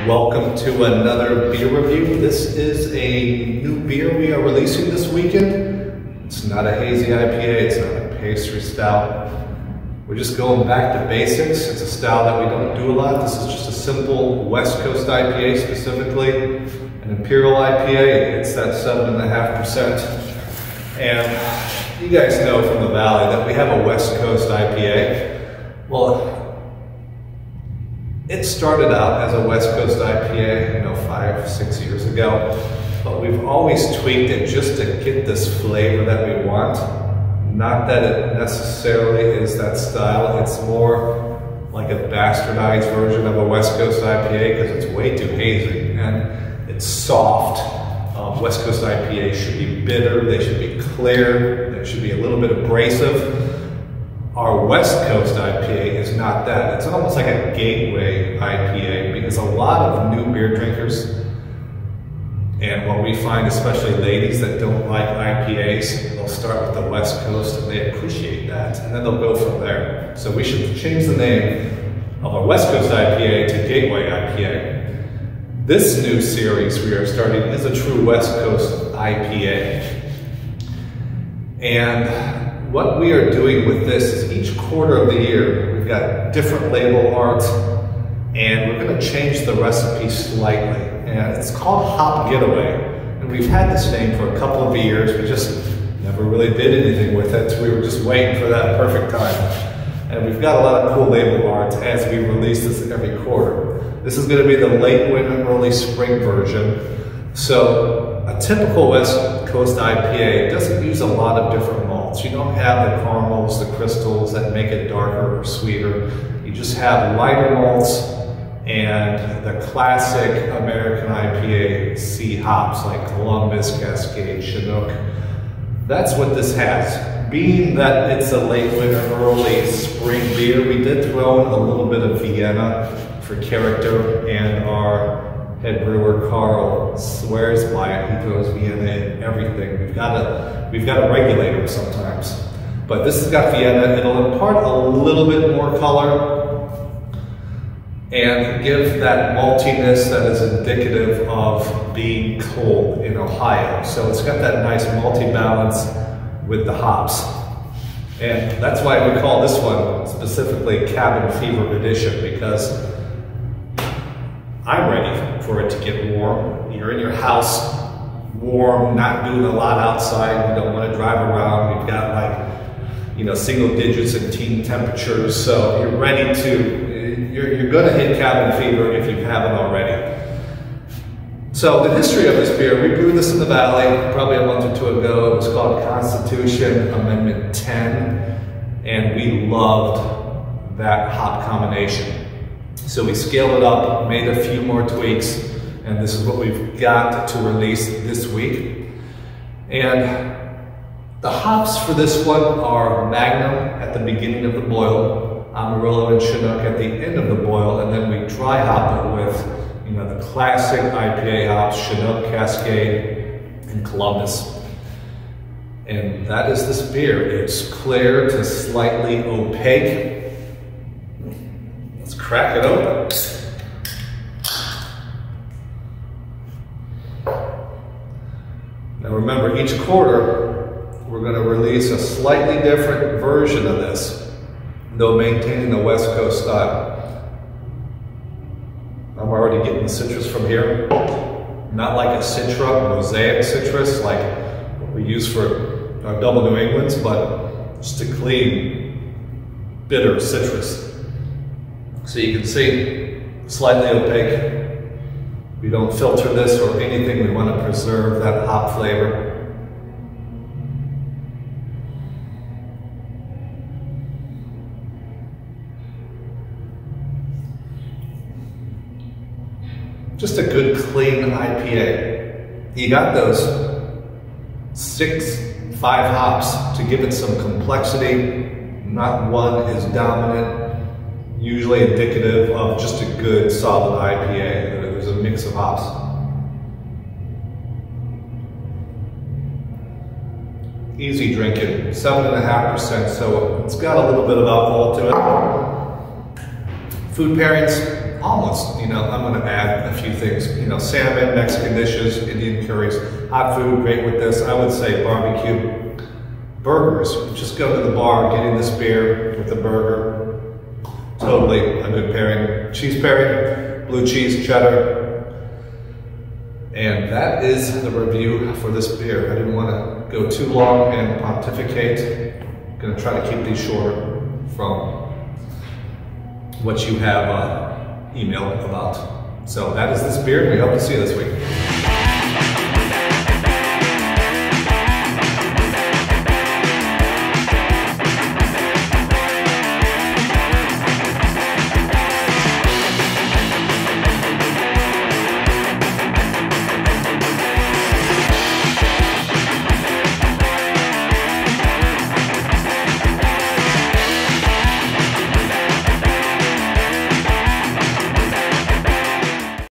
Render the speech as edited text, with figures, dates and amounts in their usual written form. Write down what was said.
Welcome to another beer review. This is a new beer we are releasing this weekend. It's not a hazy IPA, it's not a pastry stout. We're just going back to basics. It's a style that we don't do a lot. This is just a simple West Coast IPA, specifically an Imperial IPA. It's that 7.5%. And you guys know from the Valley that we have a West Coast IPA. Well, it started out as a West Coast IPA, 5-6 years ago, but we've always tweaked it just to get this flavor that we want. Not that it necessarily is that style, it's more like a bastardized version of a West Coast IPA because it's way too hazy and it's soft. West Coast IPA should be bitter, they should be clear, they should be a little bit abrasive. Our West Coast IPA is not that. It's almost like a gateway IPA because a lot of new beer drinkers, and what we find, especially ladies that don't like IPAs, they'll start with the West Coast and they appreciate that, and then they'll go from there. So we should change the name of our West Coast IPA to Gateway IPA. This new series we are starting is a true West Coast IPA. And what we are doing with this is each quarter of the year, we've got different label art, and we're going to change the recipe slightly. And it's called Hop Getaway. And we've had this name for a couple of years. We just never really did anything with it. We were just waiting for that perfect time. And we've got a lot of cool label art as we release this every quarter. This is going to be the late winter, early spring version. So a typical West Coast IPA doesn't use a lot of different malts. You don't have the caramels, the crystals that make it darker or sweeter. You just have lighter malts and the classic American IPA C hops like Columbus, Cascade, Chinook. That's what this has. Being that it's a late winter, early spring beer, we did throw in a little bit of Vienna for character, and our head brewer Carl swears by it. He throws Vienna in everything. We've got to regulate him sometimes. But this has got Vienna. It'll impart a little bit more color and give that maltiness that is indicative of being cold in Ohio. So it's got that nice malty balance with the hops. And that's why we call this one specifically Cabin Fever Edition, because I'm ready for it to get warm. You're in your house, warm, not doing a lot outside. You don't want to drive around. You've got single digits in teen temperatures. So you're ready to, you're going to hit cabin fever if you haven't already. So the history of this beer, we brewed this in the Valley probably a month or two ago. It was called Constitution Amendment 10, and we loved that hop combination. So we scaled it up, made a few more tweaks, and this is what we've got to release this week. And the hops for this one are Magnum at the beginning of the boil, Amarillo and Chinook at the end of the boil, and then we dry hop it with the classic IPA hops, Chinook, Cascade, and Columbus. And that is this beer. It's clear to slightly opaque. Let's crack it open. Now remember, each quarter we're going to release a slightly different version of this, though maintaining the West Coast style. I'm already getting the citrus from here. Not like a Citra, mosaic citrus, like what we use for our double New Englands, but just a clean, bitter citrus. So you can see, slightly opaque. We don't filter this or anything. We want to preserve that hop flavor. Just a good, clean IPA. You got those 6-5 hops to give it some complexity. Not one is dominant. Usually indicative of just a good, solid IPA. There's a mix of hops. Easy drinking, 7.5%, so it's got a little bit of alcohol to it. Food pairings, almost, I'm going to add a few things, salmon, Mexican dishes, Indian curries, hot food, great with this. I would say barbecue, burgers. You just go to the bar, getting this beer with the burger, totally a good pairing. Cheese pairing, blue cheese, cheddar. And that is the review for this beer. I didn't want to go too long and pontificate. I'm going to try to keep these short from what you have emailed about. So that is this beer, and we hope to see you this week.